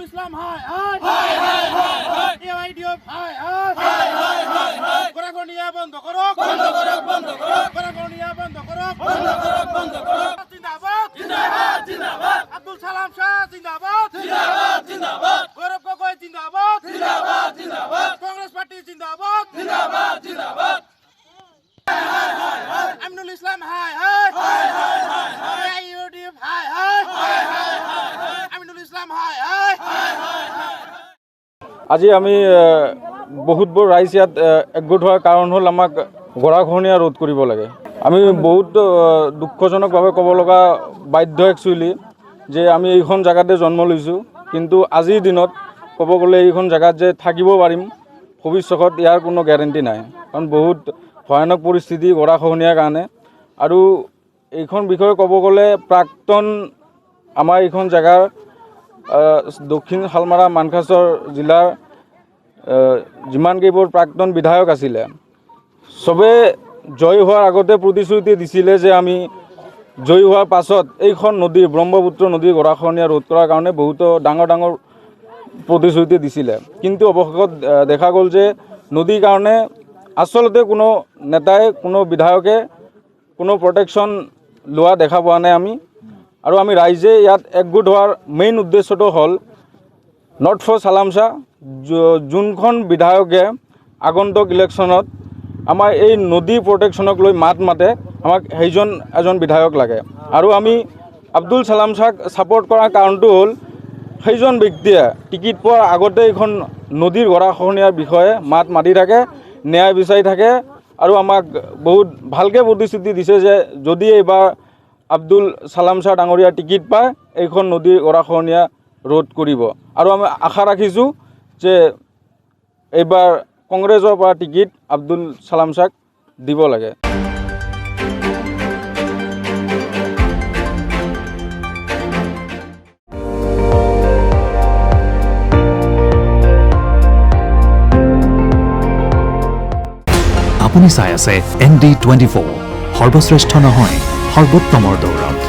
ইসলাম হায় হায় হায় হায় হায় হায় AIDF হায় হায় হায় হায় হায় হায় গোরাগনিয়া বন্ধ করো বন্ধ করো বন্ধ করো গোরাগনিয়া বন্ধ করো বন্ধ করো বন্ধ করো জিন্দাবাদ জিন্দাবাদ জিন্দাবাদ আব্দুল সালাম শাহ জিন্দাবাদ জিন্দাবাদ জিন্দাবাদ গৌরব গগৈ জিন্দাবাদ জিন্দাবাদ জিন্দাবাদ কংগ্রেস পার্টি জিন্দাবাদ জিন্দাবাদ জিন্দাবাদ আমিনুল ইসলাম হায় হায় হায় হায় হায় হায় এআইডিএফ হায় হায় হায় হায় হায় আমিনুল ইসলাম হায় হায় হায় হায় আজি আমি বহুতবোৰ ৰাইজ ইয়াত একগোট হোৱাৰ কাৰণ হ'ল আমাক গৰাখহনীয়া ৰোধ কৰিব লাগে। আমি বহুত দুঃখজনকভাৱে ক'ব লগা বাধ্য একচুৱেলি যে আমি এইখন জেগাতে জন্ম লৈছোঁ, কিন্তু আজিৰ দিনত ক'ব গ'লে এইখন জেগাত যে থাকিব পাৰিম ভৱিষ্যত ইয়াৰ কোনো গেৰেণ্টি নাই, কাৰণ বহুত ভয়ানক পৰিস্থিতি গৰাখহনীয়াৰ কাৰণে। আৰু এইখন বিষয়ে ক'ব গ'লে প্ৰাক্তন আমাৰ এইখন জেগাৰ দক্ষিণ শালমাৰা মানকাছৰ জিলাৰ যিমানকেইবোৰ প্ৰাক্তন বিধায়ক আছিলে চবে জয় হোৱাৰ আগতে প্ৰতিশ্ৰুতি দিছিলে যে আমি জয়ী হোৱাৰ পাছত এইখন নদীৰ ব্ৰহ্মপুত্ৰ নদীৰ গৰাখহনীয়া ৰোধ কৰাৰ কাৰণে বহুতো ডাঙৰ ডাঙৰ প্ৰতিশ্ৰুতি দিছিলে, কিন্তু অৱশেষত দেখা গ'ল যে নদীৰ কাৰণে আচলতে কোনো নেতাই কোনো বিধায়কে কোনো প্ৰটেকশ্যন লোৱা দেখা পোৱা নাই আমি। আৰু আমি ৰাইজে ইয়াত একগোট হোৱাৰ মেইন উদ্দেশ্যটো হ'ল নট ফৰ চালাম শ্বাহ, যোনখন বিধায়কে আগন্তুক ইলেকশ্যনত আমাৰ এই নদী প্ৰটেকশ্যনক লৈ মাত মাতে, আমাক সেইজন এজন বিধায়ক লাগে। আৰু আমি আব্দুল চালাম শ্বাহক ছাপৰ্ট কৰাৰ কাৰণটো হ'ল সেইজন ব্যক্তিয়ে টিকিট পোৱাৰ আগতে এইখন নদীৰ গৰাখহনীয়াৰ বিষয়ে মাত মাতি থাকে, ন্যায় বিচাৰি থাকে, আৰু আমাক বহুত ভালকৈ প্ৰতিশ্ৰুতি দিছে যে যদি এইবাৰ আব্দুল চালাম শ্বাহ ডাঙৰীয়া টিকিট পায় এইখন নদীৰ গৰাখহনীয়া ৰোধ কৰিব। আৰু আমি আশা ৰাখিছোঁ যে এইবাৰ কংগ্ৰেছৰ পৰা টিকিট আব্দুল চালাম শ্বাহক দিব লাগে। আপুনি চাই আছে ND24, সৰ্বশ্ৰেষ্ঠ নহয় সৰ্বোত্তমৰ দৌৰ।